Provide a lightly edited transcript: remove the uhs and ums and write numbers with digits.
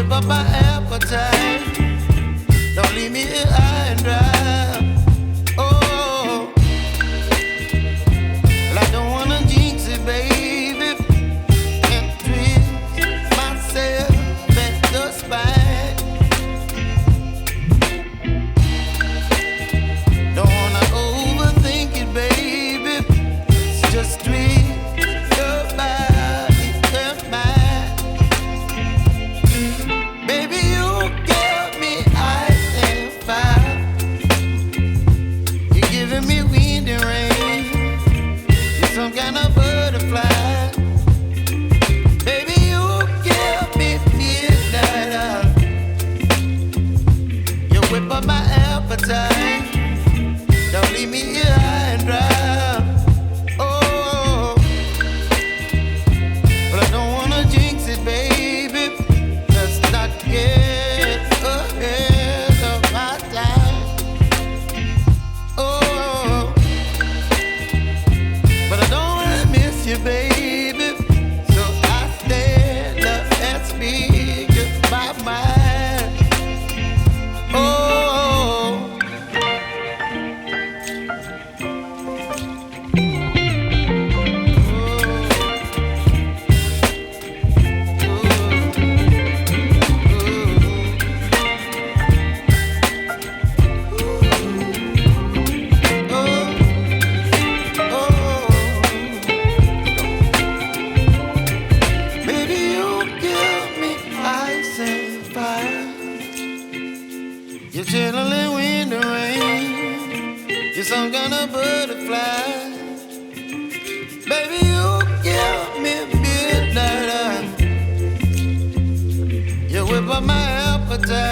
whip up my appetite. Don't leave me here high and dry. Oh, well, I don't wanna jinx it, baby, and twist myself at the spine. Don't wanna overthink it, baby. It's just twist your body and mine. Baby, you give me ice and fire. You're giving me wind and rain. You're some kind of butterfly. Baby, you give me midnight oil. You whip up my appetite. Don't leave me here high and dry. Oh, but I don't wanna jinx it, baby. Let's not get ahead of my time. Oh, but I don't wanna miss you, baby. So I stand up and speak just my mind. Oh. Baby, you give me ice and fire. You're channeling wind and rain. You're some kind of butterfly.